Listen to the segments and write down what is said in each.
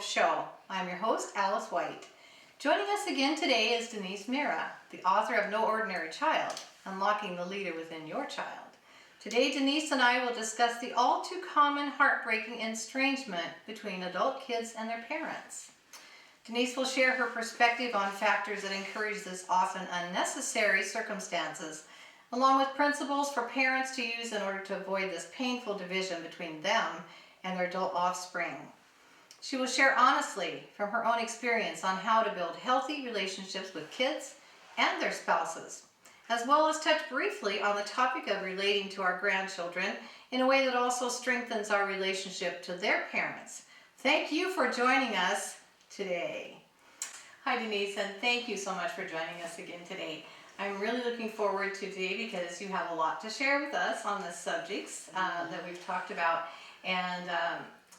Hope Show. I'm your host, Alice White. Joining us again today is Denise Mira, the author of No Ordinary Child, Unlocking the Leader Within Your Child. Today, Denise and I will discuss the all too common heartbreaking estrangement between adult kids and their parents. Denise will share her perspective on factors that encourage this often unnecessary circumstances, along with principles for parents to use in order to avoid this painful division between them and their adult offspring. She will share honestly from her own experience on how to build healthy relationships with kids and their spouses, as well as touch briefly on the topic of relating to our grandchildren in a way that also strengthens our relationship to their parents. Thank you for joining us today. Hi Denise, and thank you so much for joining us again today. I'm really looking forward to today because you have a lot to share with us on the subjects that we've talked about. And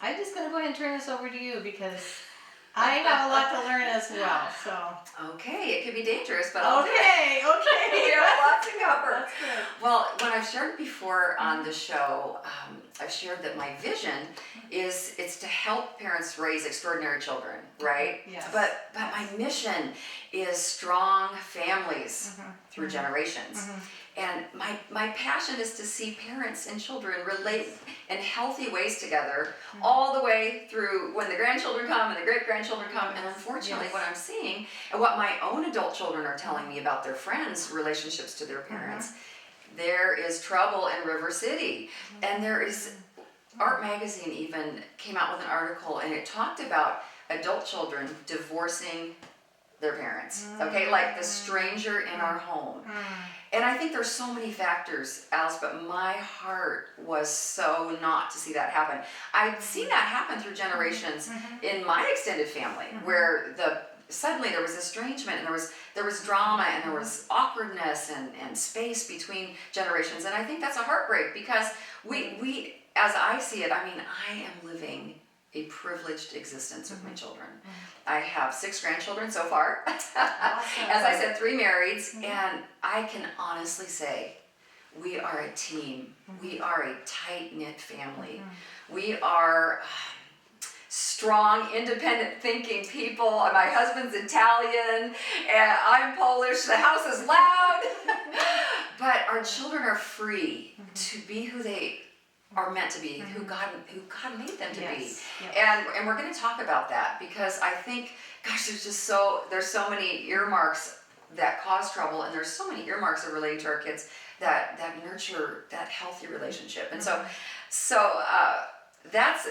I'm just going to go ahead and turn this over to you because I have a lot to learn as well. So okay, it could be dangerous, but okay. You know, lots to cover. That's good. Well, when I've shared before on the show, I've shared that my vision it's to help parents raise extraordinary children, right? Yes. But my mission is strong families through generations. And my passion is to see parents and children relate in healthy ways together all the way through when the grandchildren come and the great-grandchildren come. And unfortunately, what I'm seeing and what my own adult children are telling me about their friends' relationships to their parents, there is trouble in River City. And there is, Art Magazine even came out with an article and it talked about adult children divorcing their parents, okay, like the stranger in our home. And I think there's so many factors, Alice, but my heart was so not to see that happen. I'd seen that happen through generations in my extended family, where suddenly there was estrangement and there was drama and there was awkwardness and space between generations. And I think that's a heartbreak because we as I see it, I mean, I am living a privileged existence with my children. I have 6 grandchildren so far. Awesome. As I said, 3 marrieds, and I can honestly say we are a team. We are a tight-knit family. We are strong, independent thinking people. My husband's Italian, and I'm Polish. The house is loud. But our children are free to be who they are meant to be, who God made them to be. And we're going to talk about that because I think, gosh, there's so many earmarks that cause trouble, and there's so many earmarks that relate to our kids that nurture that healthy relationship. And so that's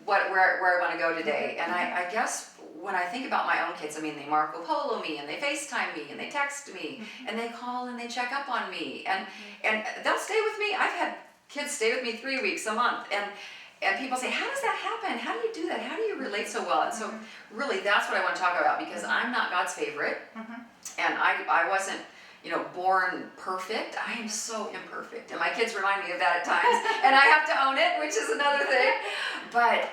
where I want to go today. And I guess when I think about my own kids, I mean, they Marco Polo me, and they FaceTime me, and they text me, and they call and they check up on me, and they'll stay with me. I've had kids stay with me 3 weeks, a month, and people say, how does that happen? How do you do that? How do you relate so well? And so really that's what I want to talk about, because I'm not God's favorite, and I wasn't, born perfect. I am so imperfect, and my kids remind me of that at times, and I have to own it, which is another thing. But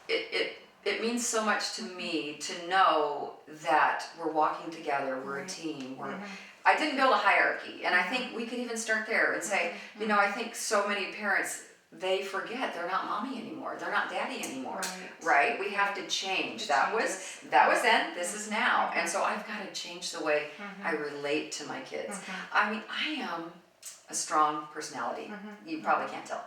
it means so much to me to know that we're walking together, we're a team, I didn't build a hierarchy, and I think we could even start there and say, I think so many parents, they forget they're not mommy anymore, they're not daddy anymore, right? We have to change. That was then, this is now, and so I've got to change the way I relate to my kids. I mean, I am a strong personality. You probably can't tell.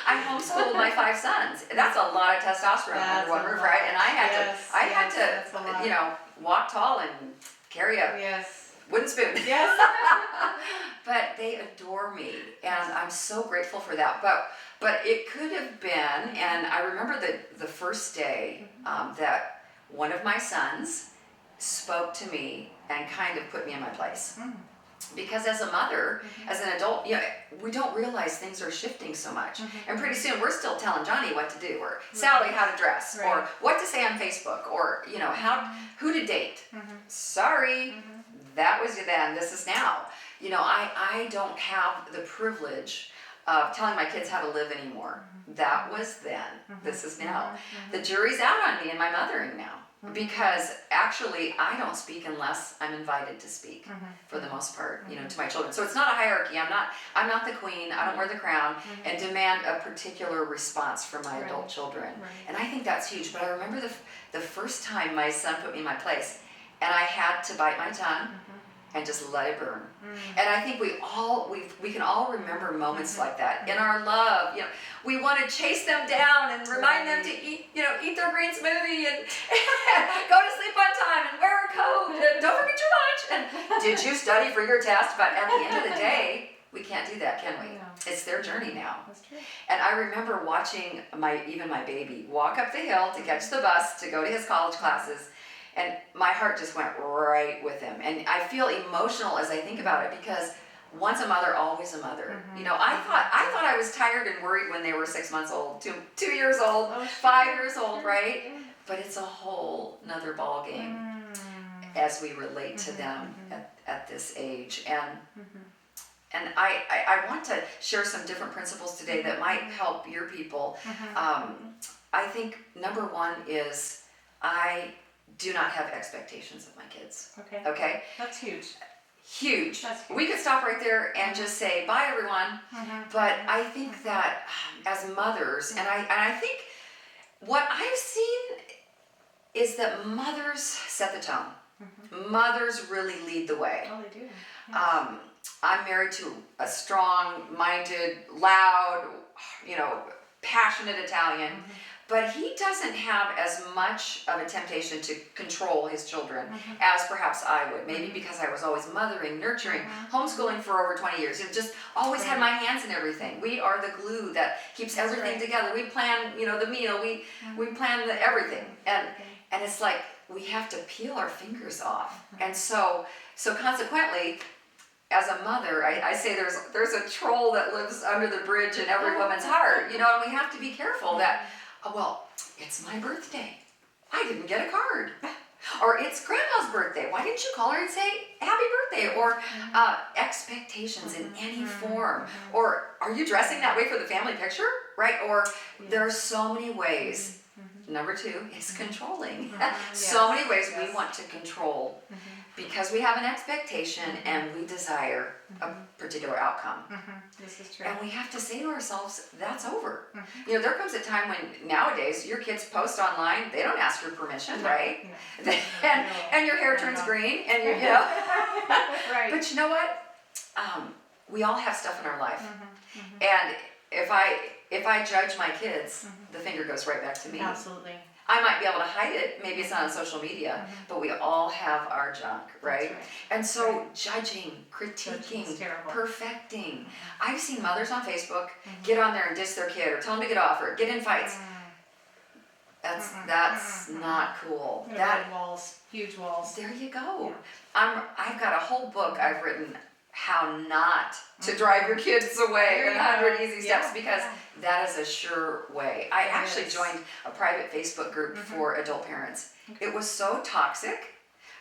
I homeschooled my 5 sons. That's a lot of testosterone under one roof, right? And I had to, walk tall and carry a wooden spoon. But they adore me, and I'm so grateful for that. But it could have been, and I remember the first day that one of my sons spoke to me and kind of put me in my place. Because as a mother, as an adult, we don't realize things are shifting so much. And pretty soon we're still telling Johnny what to do, or Sally how to dress, or what to say on Facebook, or who to date. Sorry, that was then, this is now. I don't have the privilege of telling my kids how to live anymore. That was then, this is now. The jury's out on me and my mothering now. because actually I don't speak unless I'm invited to speak for the most part, to my children. So it's not a hierarchy. I'm not the queen. I don't wear the crown and demand a particular response from my adult children. And I think that's huge. But I remember the first time my son put me in my place, and I had to bite my tongue and just let it burn. And I think we can all remember moments like that in our love. We want to chase them down and remind them to eat their green smoothie and go to sleep on time and wear a coat and don't forget your lunch and did you study for your test? But at the end of the day, we can't do that, can we? No. It's their journey now. That's true. And I remember watching my baby walk up the hill to catch the bus to go to his college classes. And my heart just went right with him. And I feel emotional as I think about it because once a mother, always a mother. I thought I was tired and worried when they were 6 months old, 2 years old, 5 years old, right? But it's a whole nother ball game as we relate to them at this age. And I want to share some different principles today that might help your people. I think number one is I do not have expectations of my kids. Okay? That's huge. Huge. That's huge. We could stop right there and just say, bye everyone. But I think that as mothers, and I think what I've seen is that mothers set the tone. Mothers really lead the way. Oh, they do. I'm married to a strong-minded, loud, passionate Italian. But he doesn't have as much of a temptation to control his children as perhaps I would. Maybe because I was always mothering, nurturing, homeschooling for over 20 years. Just always had my hands in everything. We are the glue that keeps everything together. We plan, the meal. We plan everything. And it's like we have to peel our fingers off. And so consequently, as a mother, I say there's a troll that lives under the bridge in every woman's heart. And we have to be careful that, well, it's my birthday. I didn't get a card. Or it's grandma's birthday. Why didn't you call her and say happy birthday? Or expectations in any form. Or are you dressing that way for the family picture? Right? Or there are so many ways. Number two is controlling. So many ways we want to control because we have an expectation and we desire a particular outcome. This is true. And we have to say to ourselves, that's over. There comes a time when nowadays your kids post online, they don't ask your permission, right? And your hair turns green and Right. But you know what? We all have stuff in our life. And if I judge my kids, the finger goes right back to me. Absolutely. I might be able to hide it, maybe it's not on social media, but we all have our junk, right? And so judging, critiquing, perfecting. I've seen mothers on Facebook get on there and diss their kid or tell them to get off or get in fights. That's not cool. Red walls, huge walls. There you go. I've got a whole book I've written, How Not to Drive Your Kids Away in 100 Easy Steps, because that is a sure way. I actually joined a private Facebook group for adult parents. It was so toxic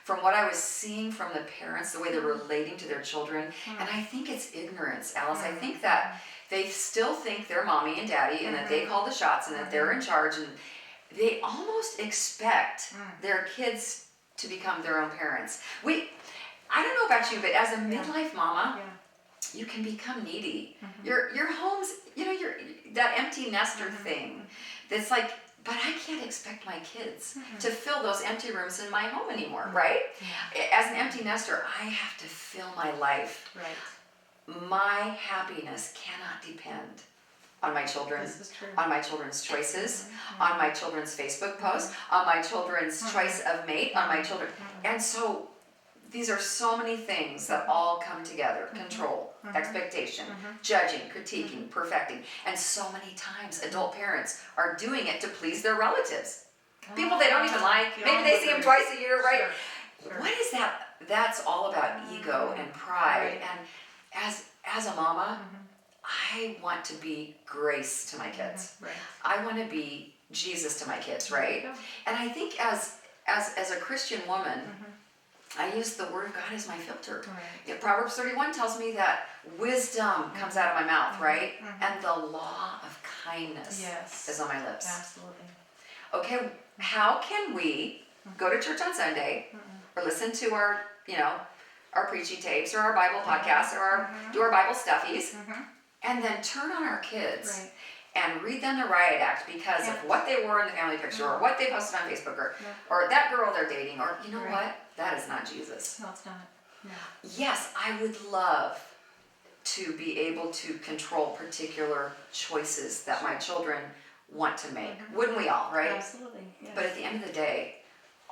from what I was seeing from the parents, the way they're relating to their children. And I think it's ignorance, Alice. I think that they still think they're mommy and daddy and that they call the shots and that they're in charge, and they almost expect their kids to become their own parents. I don't know about you, but as a midlife mama, you can become needy. Your home's, you're that empty nester thing. That's like, but I can't expect my kids to fill those empty rooms in my home anymore, right? As an empty nester, I have to fill my life. My happiness cannot depend on my children, on my children's choices, on my children's Facebook posts, on my children's choice of mate, on my children. And so these are so many things that all come together. Control, expectation, judging, critiquing, perfecting. And so many times adult parents are doing it to please their relatives. People they don't even like. Maybe they see them twice a year, right? What is that? That's all about ego and pride. And as a mama, I want to be grace to my kids. I want to be Jesus to my kids, right? And I think as a Christian woman, I use the Word of God as my filter. Proverbs 31 tells me that wisdom comes out of my mouth, right? And the law of kindness is on my lips. Absolutely. Okay, how can we go to church on Sunday, or listen to our, our preaching tapes, or our Bible podcasts, or do our Bible stuffies, and then turn on our kids and read them the riot act because of what they wore in the family picture, or what they posted on Facebook, or that girl they're dating, or you know what? That is not Jesus. No, it's not. No. Yes, I would love to be able to control particular choices that my children want to make. Wouldn't we all, right? Absolutely. Yes. But at the end of the day,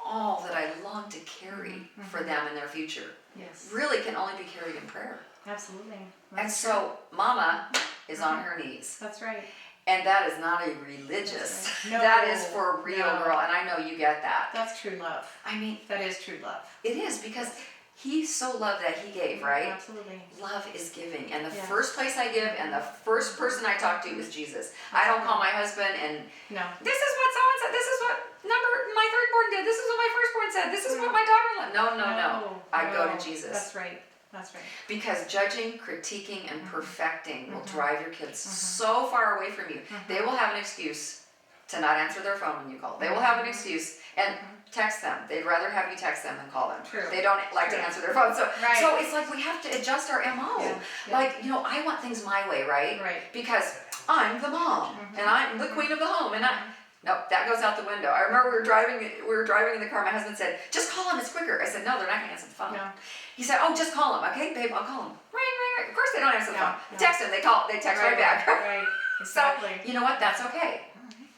all that I long to carry for them in their future really can only be carried in prayer. Absolutely. And so Mama is on her knees. That's right. And that is not a religious, No, that is for real, girl, and I know you get that. That's true love. I mean, that is true love. It is, because he so loved that he gave, right? Absolutely. Love is giving, and the first place I give and the first person I talk to is Jesus. I don't call my husband and this is what someone said, this is what my thirdborn did, this is what my firstborn said, this is what my daughter loved. No. I go to Jesus. That's right. That's right. Because judging, critiquing, and perfecting will drive your kids so far away from you. They will have an excuse to not answer their phone when you call. They will have an excuse and text them. They'd rather have you text them than call them. True. They don't like to answer their phone. So it's like we have to adjust our MO. Like, I want things my way, right? Right. Because I'm the mom and I'm the queen of the home, and nope, that goes out the window. I remember we were driving in the car. My husband said, "Just call them, it's quicker." I said, "No, they're not going to answer the phone." No. He said, "Oh, just call them." "Okay, babe, I'll call them." Ring. Of course they don't answer the phone. No. Text them, they text right back. Right. Exactly. So, you know what? That's okay.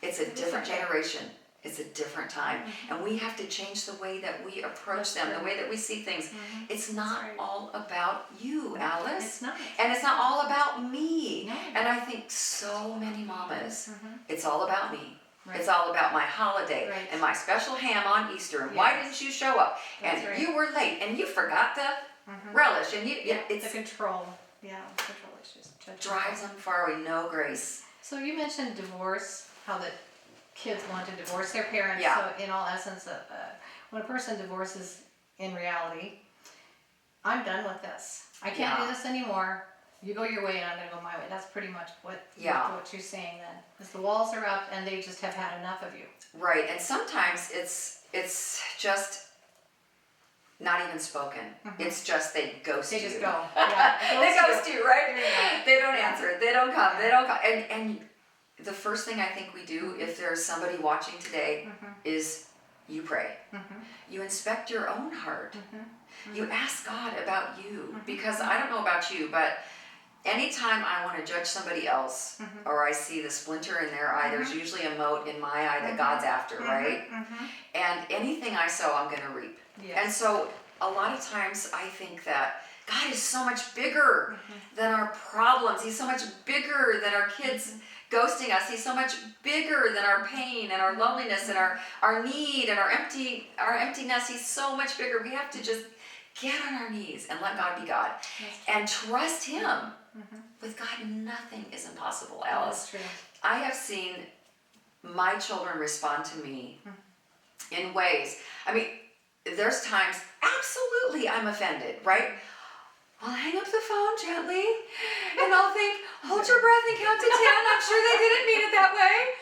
It's a different generation. It's a different time. And we have to change the way that we approach them, the way that we see things. It's not all about you, Alice. It's not. And it's not all about me. No. And I think so many mamas, it's all about me. Right. It's all about my holiday and my special ham on Easter, and why didn't you show up? And you were late, and you forgot the relish, and it's the control. Yeah, control issues. drives them far away. No grace. So you mentioned divorce, how the kids want to divorce their parents. Yeah. So in all essence, when a person divorces, in reality, I'm done with this. I can't do this anymore. You go your way and I'm going to go my way. That's pretty much what you're saying then. Because the walls are up and they just have had enough of you. Right, and sometimes it's just not even spoken. It's just they ghost you. They just go. Yeah, they ghost you, right? They don't answer. They don't come. And the first thing I think we do, if there's somebody watching today, is you pray. You inspect your own heart. You ask God about you. Because I don't know about you, but anytime I want to judge somebody else, or I see the splinter in their eye, there's usually a mote in my eye that God's after, right? And anything I sow, I'm going to reap. And so a lot of times I think that God is so much bigger than our problems. He's so much bigger than our kids ghosting us. He's so much bigger than our pain and our loneliness and our need and our emptiness. He's so much bigger. We have to just get on our knees and let God be God and trust Him. With God, nothing is impossible, Alice. That's true. I have seen my children respond to me in ways. I mean, there's times, absolutely, I'm offended, right? I'll hang up the phone gently, and I'll think, hold your breath and count to 10. I'm sure they didn't mean it that way.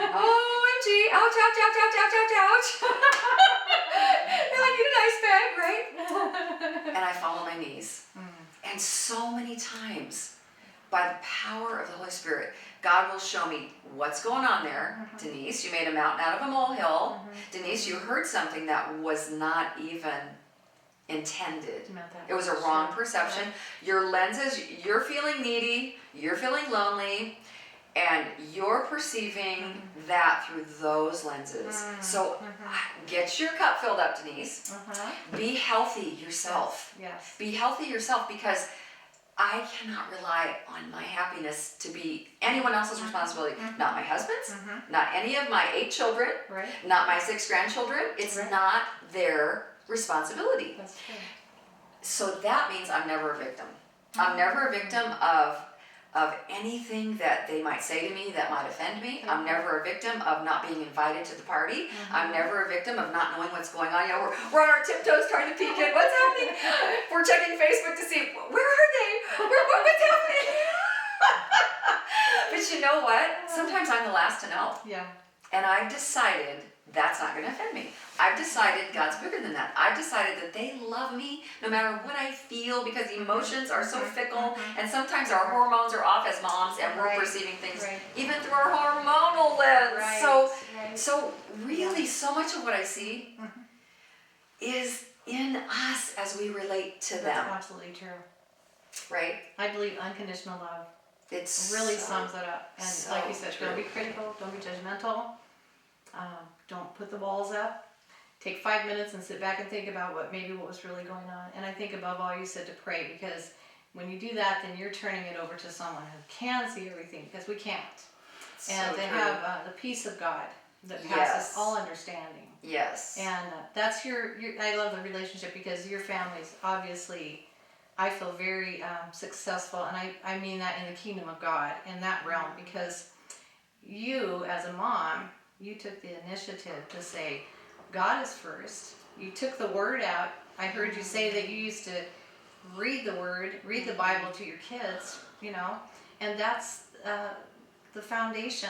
OMG, ouch, ouch, ouch, ouch, ouch, ouch, ouch. And I need an ice bag, right? And I fall on my knees. And so many times, by the power of the Holy Spirit, God will show me what's going on there. Denise, you made a mountain out of a molehill. Denise, you heard something that was not even intended. It was a wrong perception. Your lenses, you're feeling needy, you're feeling lonely, and you're perceiving that through those lenses. So get your cup filled up, Denise. Be healthy yourself. Yes. Be healthy yourself, because I cannot rely on my happiness to be anyone else's responsibility. Not my husband's, not any of my 8 children, not my 6 grandchildren. It's not their responsibility. That's true. So that means I'm never a victim. I'm never a victim of anything that they might say to me that might offend me. I'm never a victim of not being invited to the party. I'm never a victim of not knowing what's going on. You know, we're on our tiptoes trying to peek at what's happening. We're checking Facebook to see, where are they? What's happening? But you know what? Sometimes I'm the last to know. Yeah. And I've decided that's not going to offend me. I've decided God's bigger than that. I've decided that they love me no matter what I feel, because emotions are so fickle, and sometimes our hormones are off as moms, and we're perceiving things even through our hormonal lens. So really, so much of what I see is in us as we relate to them. That's absolutely true. Right? I believe unconditional love. It's really sums it up. And so like you said, true. Don't be critical, don't be judgmental, don't put the walls up. Take 5 minutes and sit back and think about what was really going on. And I think above all you said to pray, because when you do that, then you're turning it over to someone who can see everything, because we can't. And so they true. have the peace of God that passes all understanding. Yes. And that's your, I love the relationship, because your family's obviously, I feel very successful, and I mean that in the kingdom of God, in that realm, because you as a mom, you took the initiative to say, God is first. You took the word out. I heard you say that you used to read the word, read the Bible to your kids, and that's the foundation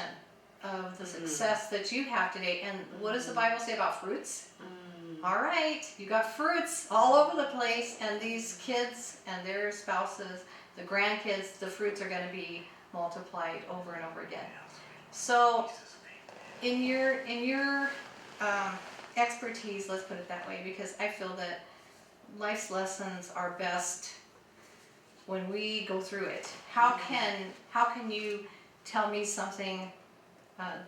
of the success that you have today. And what does the Bible say about fruits? All right, you got fruits all over the place, and these kids and their spouses, the grandkids, the fruits are going to be multiplied over and over again. So in your expertise, let's put it that way, because I feel that life's lessons are best when we go through it. How can you tell me something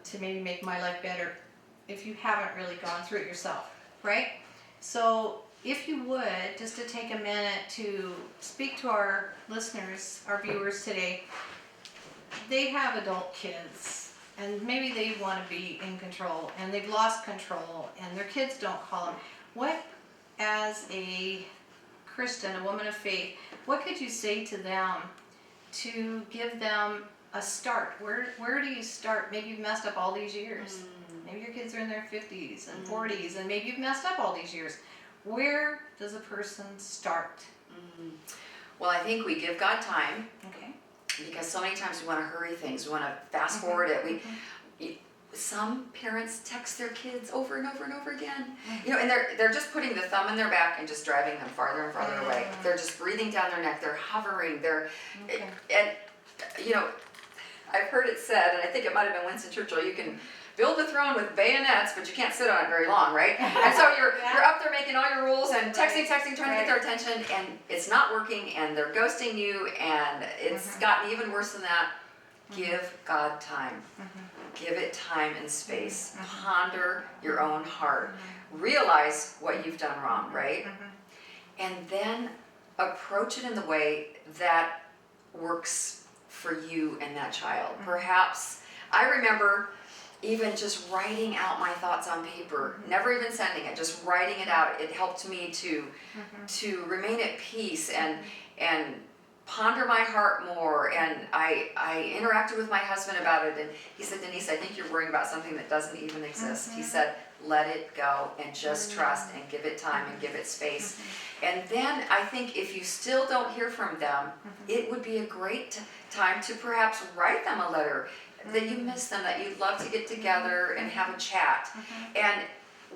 to maybe make my life better if you haven't really gone through it yourself, right? So if you would, just to take a minute to speak to our listeners, our viewers today, they have adult kids, and maybe they want to be in control, and they've lost control, and their kids don't call them. What, as a Christian, a woman of faith, what could you say to them to give them a start? Where do you start? Maybe you've messed up all these years. Maybe your kids are in their 50s and 40s, and maybe you've messed up all these years. Where does a person start? Well, I think we give God time. Okay. Because so many times we want to hurry things, we want to fast forward it. Some parents text their kids over and over and over again, and they're just putting the thumb in their back and just driving them farther and farther away. They're just breathing down their neck. They're hovering. I've heard it said, and I think it might have been Winston Churchill, you can build a throne with bayonets, but you can't sit on it very long, right? And so you're up there making all your rules and texting, trying to get their attention, and it's not working, and they're ghosting you, and it's gotten even worse than that. Give God time. Give it time and space. Ponder your own heart. Realize what you've done wrong, right? And then approach it in the way that works for you and that child. Perhaps, I remember even just writing out my thoughts on paper, never even sending it, just writing it out. It helped me to remain at peace and ponder my heart more. And I interacted with my husband about it, and he said, Denise, I think you're worrying about something that doesn't even exist. He said, let it go and just trust and give it time and give it space. And then I think if you still don't hear from them, it would be a great time to perhaps write them a letter that you miss them, that you'd love to get together and have a chat. And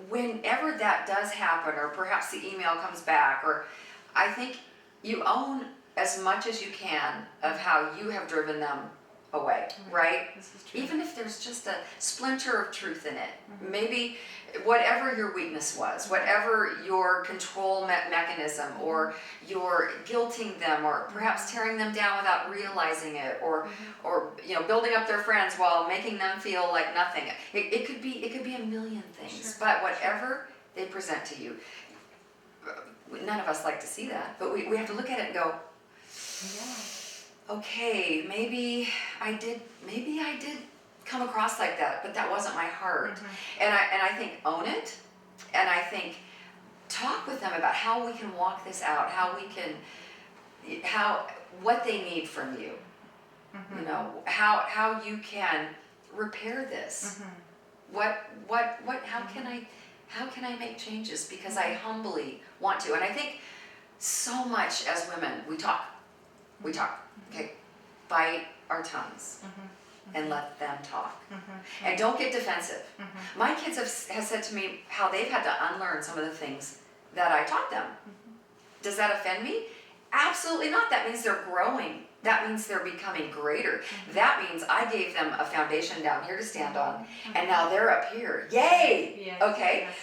whenever that does happen, or perhaps the email comes back, or I think you own as much as you can of how you have driven them away, right? Even if there's just a splinter of truth in it. Maybe whatever your weakness was, whatever your control mechanism, or your guilting them, or perhaps tearing them down without realizing it, or building up their friends while making them feel like nothing. It could be a million things, but whatever they present to you, none of us like to see that, but we have to look at it and go, okay, maybe I did come across like that, but that wasn't my heart. And I think own it, and I think talk with them about how we can walk this out, what they need from you, how you can repair this. How can I make changes? Because I humbly want to. And I think so much as women, we talk, okay, bite our tongues. and let them talk. And don't get defensive. My kids have said to me how they've had to unlearn some of the things that I taught them. Does that offend me? Absolutely not. That means they're growing. That means they're becoming greater. That means I gave them a foundation down here to stand on, and now they're up here. Yay! Yes, Okay? yes.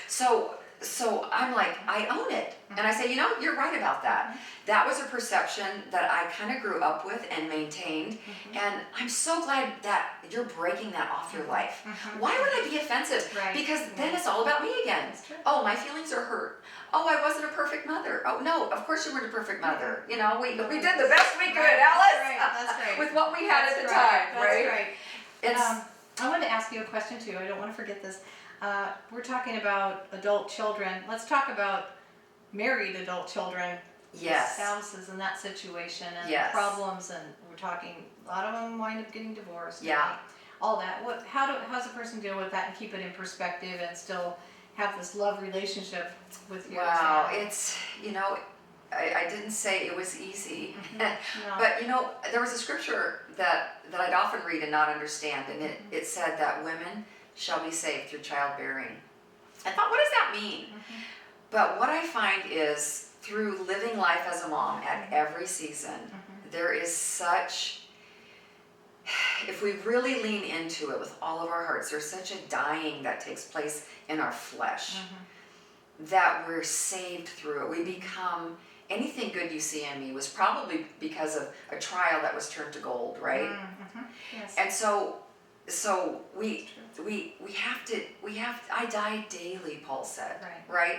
So I'm like, I own it. And I say, you're right about that. That was a perception that I kind of grew up with and maintained. And I'm so glad that you're breaking that off your life. Why would I be offensive? Right. Because then it's all about me again. Oh, my feelings are hurt. Oh, I wasn't a perfect mother. Oh, no, of course you weren't a perfect mother. We did the best we could, Alice. That's right. With what we had at the time, right? That's right. I wanted to ask you a question too. I don't want to forget this. We're talking about adult children. Let's talk about married adult children. Yes. Spouses in that situation and Yes. problems, and we're talking, a lot of them wind up getting divorced. Yeah. All that. How's a person deal with that and keep it in perspective and still have this love relationship with your Wow, family? it's, I didn't say it was easy. No. But there was a scripture that I'd often read and not understand, and it said that women shall be saved through childbearing. I thought, what does that mean? But what I find is through living life as a mom at every season, there is such, if we really lean into it with all of our hearts, there's such a dying that takes place in our flesh that we're saved through it. We become, anything good you see in me was probably because of a trial that was turned to gold, right? Yes. And so we have to, I die daily, Paul said, right?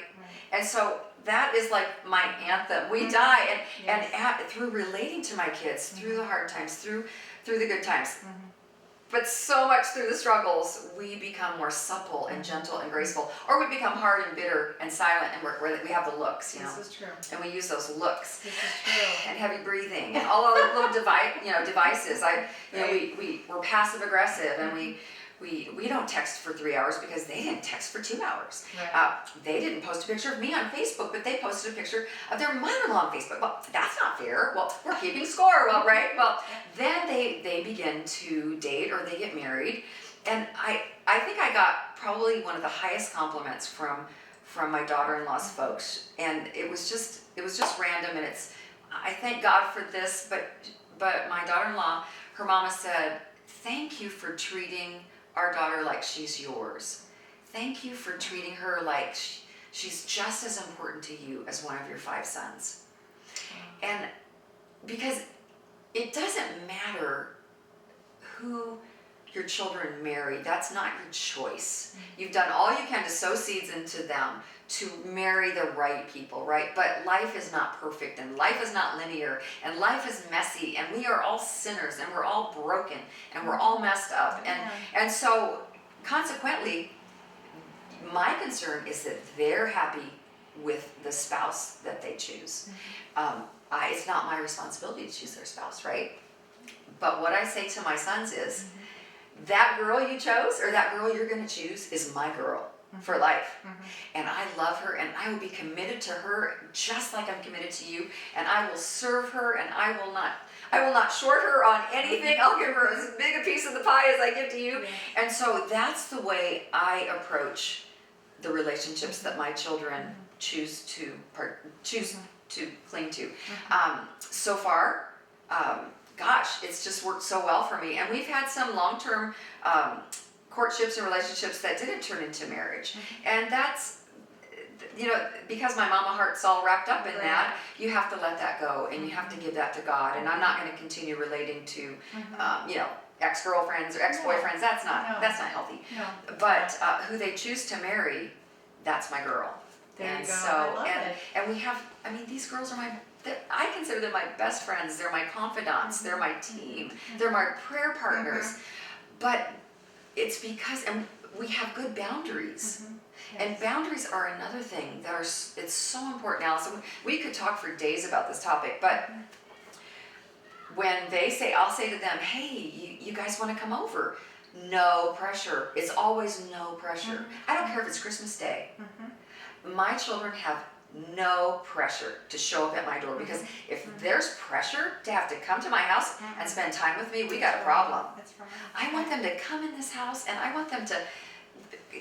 And so that is like my anthem. We die, and through relating to my kids, through the hard times, through the good times, but so much through the struggles, we become more supple and gentle and graceful, or we become hard and bitter and silent, and we have the looks, This is true. and we use those looks. This is true. And heavy breathing and all other little devices. We're passive aggressive, and we don't text for 3 hours because they didn't text for 2 hours. Right. They didn't post a picture of me on Facebook, but they posted a picture of their mother-in-law on Facebook. Well, that's not fair. Well, we're keeping score. Well, right? Well, then they begin to date or they get married, and I think I got probably one of the highest compliments from my daughter-in-law's folks, and it was just random, and I thank God for this, but my daughter-in-law, her mama said, "Thank you for treating our daughter like she's yours. Thank you for treating her like she's just as important to you as one of your 5 sons." And because it doesn't matter who your children marry, that's not your choice. You've done all you can to sow seeds into them to marry the right people, right? But life is not perfect, and life is not linear, and life is messy, and we are all sinners, and we're all broken, and we're all messed up. And so consequently, my concern is that they're happy with the spouse that they choose. It's not my responsibility to choose their spouse, right? But what I say to my sons is, that girl you chose, or that girl you're going to choose, is my girl for life. And I love her, and I will be committed to her just like I'm committed to you, and I will serve her, and I will not short her on anything. I'll give her as big a piece of the pie as I give to you. And so that's the way I approach the relationships that my children choose to cling to. So far, gosh, it's just worked so well for me. And we've had some long-term courtships and relationships that didn't turn into marriage. And that's, because my mama heart's all wrapped up in that, you have to let that go, and you have to give that to God. And I'm not going to continue relating to, ex-girlfriends or ex-boyfriends. That's not healthy. No. But who they choose to marry, that's my girl. There you go. So, I love it. and we have, these girls are I consider them my best friends. They're my confidants. They're my team. They're my prayer partners. But it's because, and we have good boundaries. And boundaries are another thing that it's so important, Allison. We could talk for days about this topic, but when they say, I'll say to them, "Hey, you guys want to come over?" No pressure. It's always no pressure. I don't care if it's Christmas Day. My children have no pressure to show up at my door, because if if there's pressure to have to come to my house and spend time with me, we got a problem. I want them to come in this house and I want them to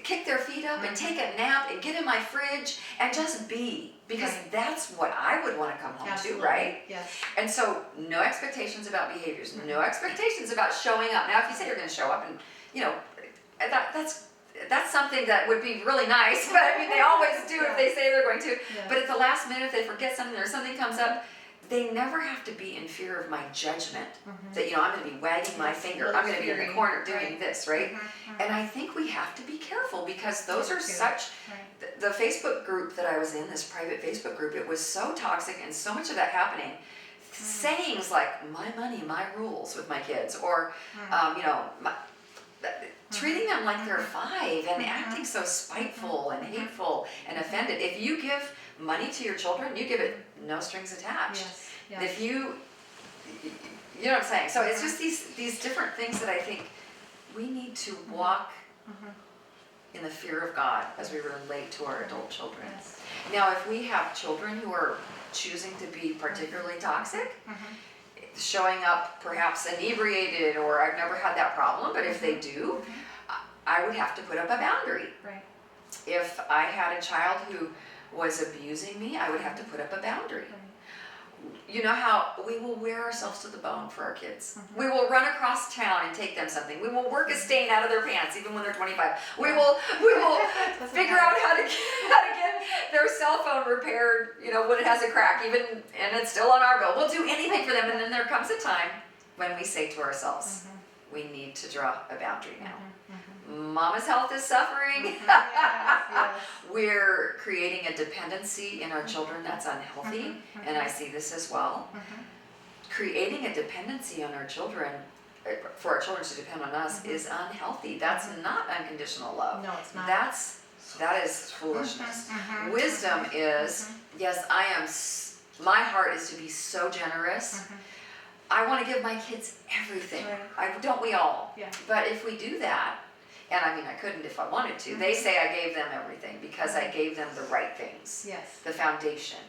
kick their feet up and take a nap and get in my fridge and just be, because that's what I would want to come home to, right? Yes. And so no expectations about behaviors, no expectations about showing up. Now, if you say you're going to show up and, that's something that would be really nice, but I mean, they always do if they say they're going to. Yes. But at the last minute, if they forget something or something comes up, they never have to be in fear of my judgment, that, I'm going to be wagging my finger, I'm going to be in the corner doing this, right? And I think we have to be careful, because those are such, the Facebook group that I was in, this private Facebook group, it was so toxic and so much of that happening. Sayings like, my money, my rules with my kids, or, treating them like they're 5 and acting so spiteful and hateful and offended. If you give money to your children, you give it no strings attached. Yes. If you know what I'm saying? So it's just these different things that I think we need to walk in the fear of God as we relate to our adult children. Yes. Now, if we have children who are choosing to be particularly toxic, showing up perhaps inebriated, or I've never had that problem, but if they do, I would have to put up a boundary. Right. If I had a child who was abusing me, I would have to put up a boundary. You know how we will wear ourselves to the bone for our kids. We will run across town and take them something. We will work a stain out of their pants even when they're 25. We will figure out how to get their cell phone repaired, when it has a crack, even, and it's still on our bill. We'll do anything for them, and then there comes a time when we say to ourselves, we need to draw a boundary now. Mama's health is suffering. Yes. We're creating a dependency in our children that's unhealthy, and I see this as well. Creating a dependency on our children, for our children to depend on us, is unhealthy. That's not unconditional love. No, it's not. That is foolishness. Wisdom is, yes, my heart is to be so generous. I want to give my kids everything. Don't we all? Yeah. But if we do that, and I mean, I couldn't if I wanted to. They say I gave them everything because I gave them the right things. Yes. The foundation.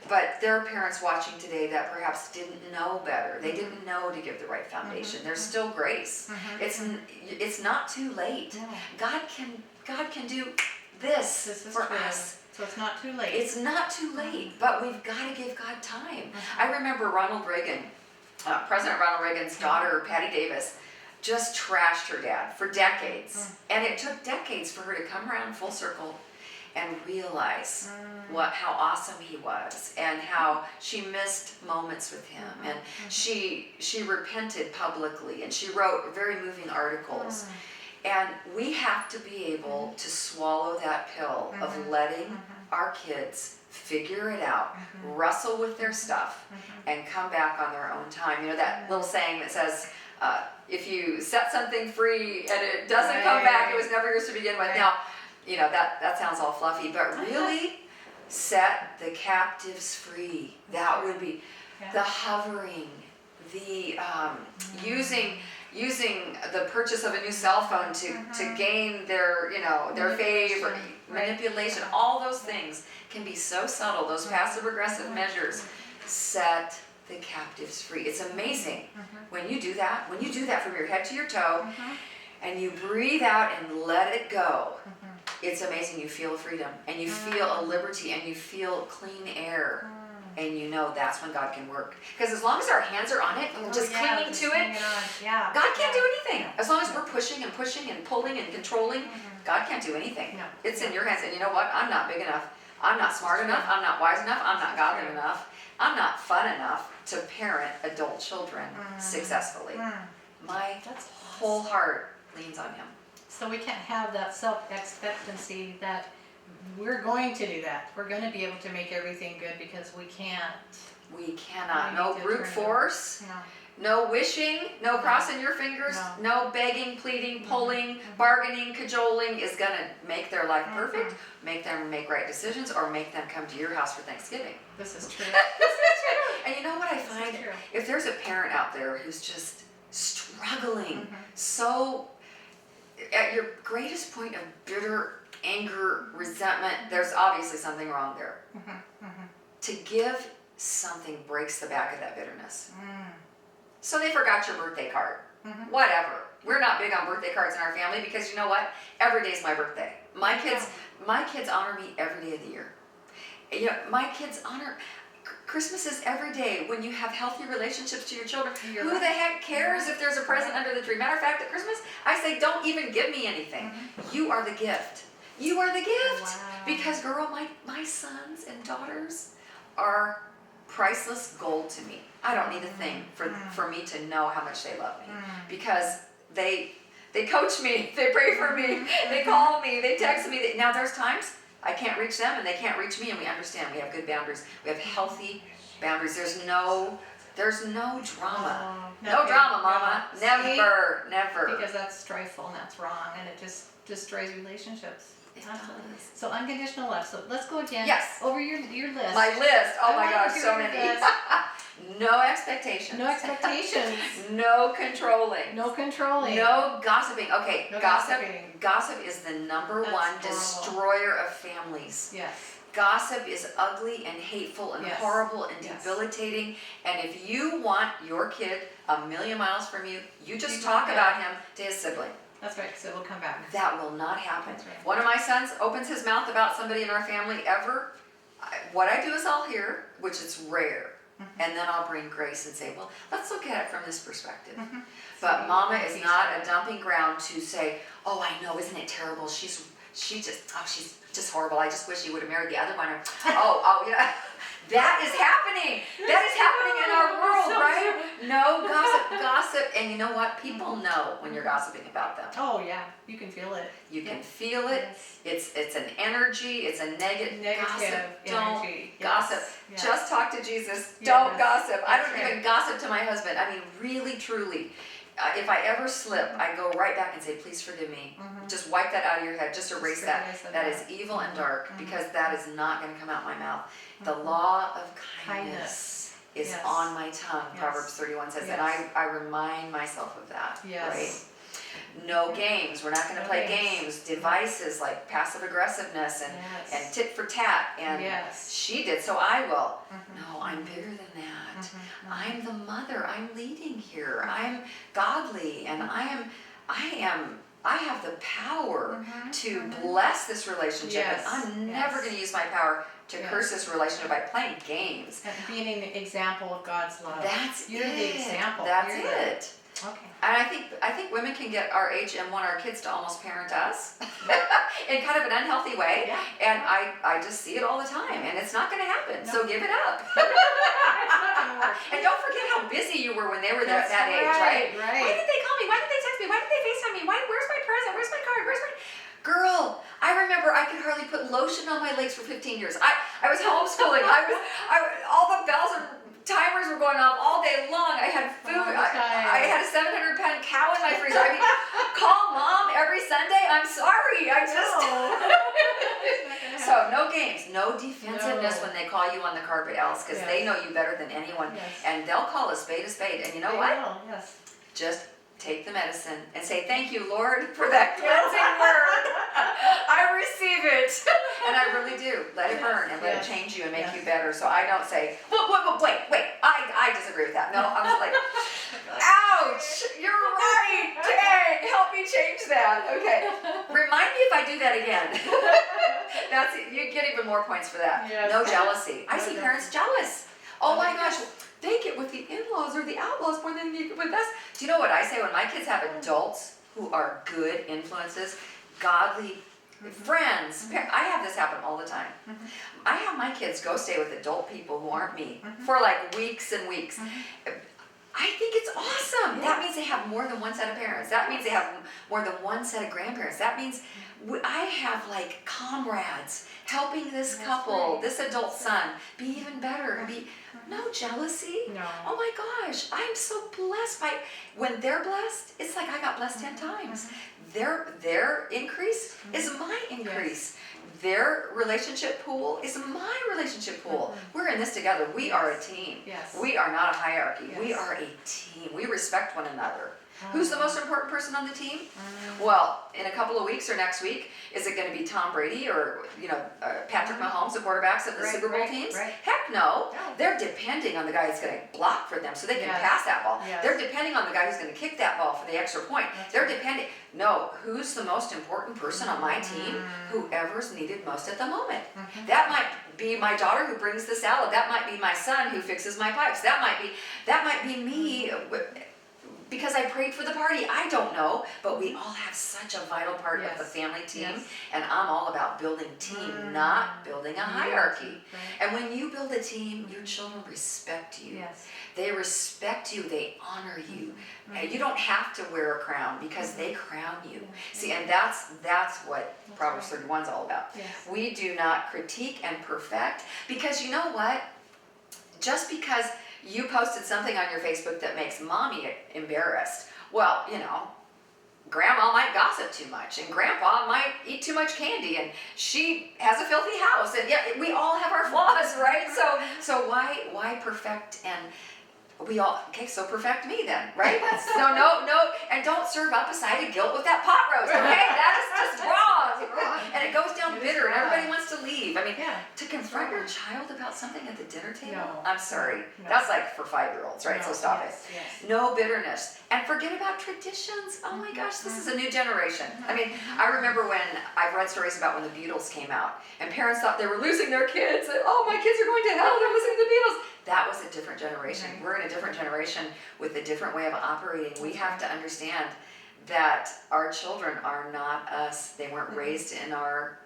But there are parents watching today that perhaps didn't know better. They didn't know to give the right foundation. There's still grace. It's not too late. No. God can do this for us. So it's not too late. It's not too late, but we've got to give God time. I remember Ronald Reagan, President Ronald Reagan's daughter, Patty Davis, just trashed her dad for decades. And it took decades for her to come around full circle and realize how awesome he was, and how she missed moments with him. And she repented publicly, and she wrote very moving articles. And we have to be able to swallow that pill of letting our kids figure it out, wrestle with their stuff, and come back on their own time. That little saying that says, if you set something free and it doesn't come back, it was never yours to begin with. Now, that sounds all fluffy, but really set the captives free. That would be the hovering, the using the purchase of a new cell phone to gain their favor, manipulation. All those things can be so subtle. Those passive aggressive measures set the captives free. It's amazing when you do that. When you do that from your head to your toe, and you breathe out and let it go. It's amazing. You feel freedom, and you feel a liberty, and you feel clean air. And that's when God can work. Because as long as our hands are on it and we're just clinging to it, God can't do anything. As long as we're pushing and pulling and controlling, God can't do anything. No. It's in your hands. And you know what? I'm not big enough. I'm not smart enough. I'm not wise enough. I'm not godly enough. I'm not fun enough to parent adult children successfully. My whole heart leans on Him. So we can't have that self-expectancy that we're going to do that. We're going to be able to make everything good, because we can't. We cannot. We No need to brute turn it force. No wishing. No crossing your fingers. No begging, pleading, pulling, bargaining, cajoling is going to make their life perfect, make them make right decisions, or make them come to your house for Thanksgiving. This is true. And you know what I find? If there's a parent out there who's just struggling, so at your greatest point of bitter anger, resentment, there's obviously something wrong there. To give something breaks the back of that bitterness. So they forgot your birthday card. Whatever. We're not big on birthday cards in our family because you know what? Every day's my birthday. My kids honor me every day of the year. You know, my kids honor Christmas is every day when you have healthy relationships to your children. Who the heck cares if there's a present under the tree? Matter of fact, at Christmas, I say, don't even give me anything. You are the gift. You are the gift. Wow. Because, girl, my sons and daughters are priceless gold to me. I don't need a thing for me to know how much they love me. Because they coach me, they pray for me, they call me, they text me. Now, there's times I can't reach them and they can't reach me, and we understand we have good boundaries. We have healthy boundaries. There's no drama. No drama, Mama. See? Never. Because that's strifeful and that's wrong, and it just destroys relationships. It Absolutely. does. So unconditional love. So let's go again. Yes. Over your list. My list. Oh I my wanna gosh, hear so your many. list. No expectations. No expectations. No controlling. No controlling. No gossiping. Okay, No gossip. gossiping. Gossip is the number That's one horrible. destroyer of families. Yes. Gossip is ugly and hateful and Yes. horrible and Yes. debilitating. And if you want your kid a million miles from you, you just You talk don't about get him to his sibling. That's right. So we'll come back. That will not happen. That's right. One of my sons opens his mouth about somebody in our family ever. What I do is I'll hear, which is rare, and then I'll bring grace and say, well, let's look at it from this perspective. But Mama is not a dumping ground to say, oh, I know, isn't it terrible? She's just horrible. I just wish he would have married the other one. Or, oh, yeah. That is happening. That is happening in our world, right? No gossip. And you know what? People know when you're gossiping about them. Oh yeah, you can feel it. You can feel it. Yes. It's an energy. It's a negative gossip. Don't energy. gossip. Yes. Just talk to Jesus. Yes. Don't gossip. I That's don't right. even gossip to my husband. I mean, really, truly. If I ever slip, I go right back and say, please forgive me. Just wipe that out of your head. Just erase that. That is evil and dark, because that is not going to come out my mouth. The law of kindness is Yes. on my tongue, Yes. Proverbs 31 says. Yes. And I remind myself of that. Yes. Right? No games. We're not going to No play games. Devices like passive aggressiveness Yes. and tit for tat. And Yes. she did, so I will. No, I'm bigger than that. I'm the mother. I'm leading here. I'm godly, and I have the power to bless this relationship. Yes. And I'm never going to use my power to curse this relationship by playing games. And being an example of God's love. That's You're it. the example. That's You're the- it. Okay. And I think women can get our age and want our kids to almost parent us in kind of an unhealthy way. Yeah. And I just see it all the time, and it's not going to happen. So give it up. It's not gonna work. And don't forget how busy you were when they were that age, right? Right. Why did they call me? Why did they text me? Why did they FaceTime me? Where's my present? Where's my card? Where's my... Girl, I remember I could hardly put lotion on my legs for 15 years. I was homeschooling. All the bells and timers were going off all day long. I had food. I had a 700-pound cow in my freezer. I mean, call Mom every Sunday. I'm sorry. I just... So no games, no defensiveness when they call you on the carpet, Alice, because they know you better than anyone. Yes. And they'll call a spade a spade. And you know They what? will, yes. Just take the medicine and say, thank you, Lord, for that cleansing word. I receive it. And I really do. Let it burn and let it change you and make you better. So I don't say, wait, I disagree with that. No, I'm just like, ouch, you're right. Dang, help me change that. Okay. Remind me if I do that again. That's it. You get even more points for that. Yes. No jealousy. I No see jealousy. parents jealous. Oh my gosh. They get with the in-laws or the outlaws more than you get with us. Do you know what I say when my kids have adults who are good influences, godly friends? I have this happen all the time. I have my kids go stay with adult people who aren't me for like weeks and weeks. I think it's awesome. That means they have more than one set of parents. That means they have more than one set of grandparents. That means I have like comrades helping this couple, this adult son, be even better and be no jealousy. No. Oh my gosh, I'm so blessed by when they're blessed. It's like I got blessed 10 times. Their increase is my increase. Their relationship pool is my relationship pool. We're in this together. We are a team. Yes. We are not a hierarchy. We Yes. are a team. We respect one another. Who's the most important person on the team? Well, in a couple of weeks or next week, is it going to be Tom Brady or Patrick Mahomes, the quarterbacks of the Super Bowl teams? Heck no. They're depending on the guy who's going to block for them so they can pass that ball. They're depending on the guy who's going to kick that ball for the extra point. They're depending. No, who's the most important person on my team? Whoever's needed most at the moment. That might be my daughter who brings the salad. That might be my son who fixes my pipes. That might be me. Because I prayed for the party. I don't know, but we all have such a vital part of the family team, and I'm all about building team, not building a hierarchy. And when you build a team, your children respect you. They respect you, they honor you. And you don't have to wear a crown because they crown you. See, and that's what Proverbs 31 is all about. We do not critique and perfect, because you know what? Just because you posted something on your Facebook that makes mommy embarrassed. Well, grandma might gossip too much, and grandpa might eat too much candy, and she has a filthy house, and we all have our flaws, right? So why perfect? And so perfect me then, right? So no, and don't serve up a side of guilt with that pot roast, okay? That is just wrong. And it goes down bitter, and everybody wants to leave. I mean, to confront your child about something at the dinner table, I'm sorry. That's like for 5-year-olds, right? So stop it. No bitterness. And forget about traditions. Oh my gosh, this is a new generation. I mean, I remember when I've read stories about when the Beatles came out, and parents thought they were losing their kids. And, oh, my kids are going to hell, they're listening to the Beatles. That was a different generation. We're in a different generation with a different way of operating. We have to understand that our children are not us. They weren't raised in our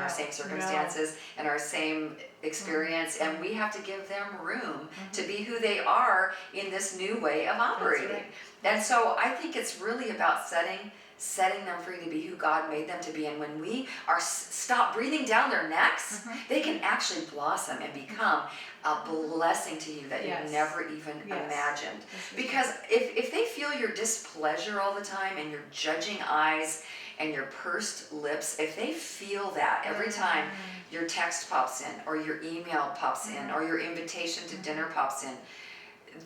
same circumstances and our same experience, and we have to give them room to be who they are in this new way of operating. And so I think it's really about setting them free to be who God made them to be. And when we stop breathing down their necks, they can actually blossom and become a blessing to you that you never even imagined. Because if they feel your displeasure all the time and your judging eyes and your pursed lips, if they feel that every time your text pops in or your email pops in or your invitation to dinner pops in,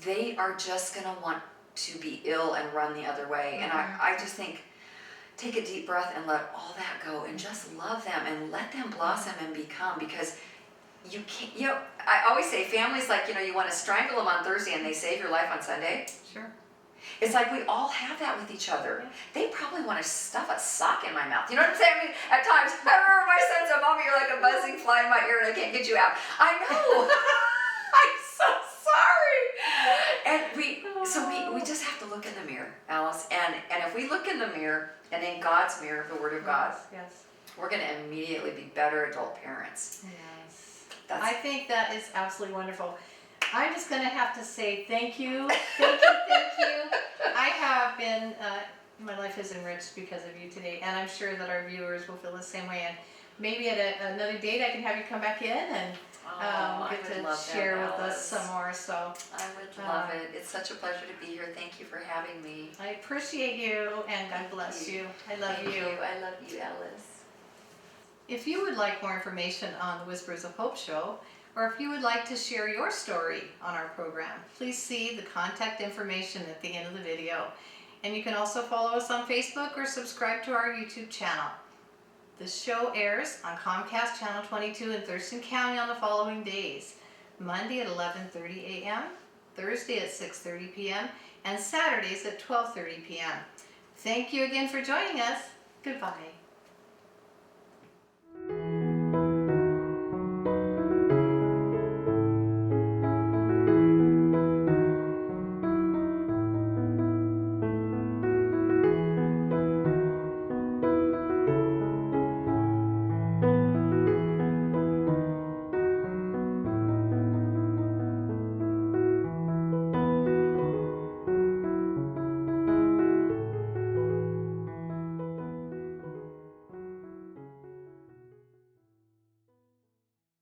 they are just going to want to be ill and run the other way. And I just think, take a deep breath and let all that go and just love them and let them blossom and become, because you can't, I always say families, like, you want to strangle them on Thursday and they save your life on Sunday. Sure. It's like we all have that with each other. They probably want to stuff a sock in my mouth. You know what I'm saying? I mean, at times, I remember my son said, Mommy, you're like a buzzing fly in my ear and I can't get you out. I know. I'm so sorry. And we just have to look in the mirror, Alice. And if we look in the mirror and in God's mirror, the Word of God, we're going to immediately be better adult parents. I think that is absolutely wonderful. I'm just going to have to say thank you. Thank you. I have been, my life is enriched because of you today, and I'm sure that our viewers will feel the same way. And maybe at another date I can have you come back in and get to share with us some more. So I would love it. It's such a pleasure to be here. Thank you for having me. I appreciate you, and God bless you. I love you. I love you, Alice. If you would like more information on the Whispers of Hope show, or if you would like to share your story on our program, please see the contact information at the end of the video. And you can also follow us on Facebook or subscribe to our YouTube channel. This show airs on Comcast Channel 22 in Thurston County on the following days: Monday at 11:30 a.m., Thursday at 6:30 p.m., and Saturdays at 12:30 p.m. Thank you again for joining us. Goodbye.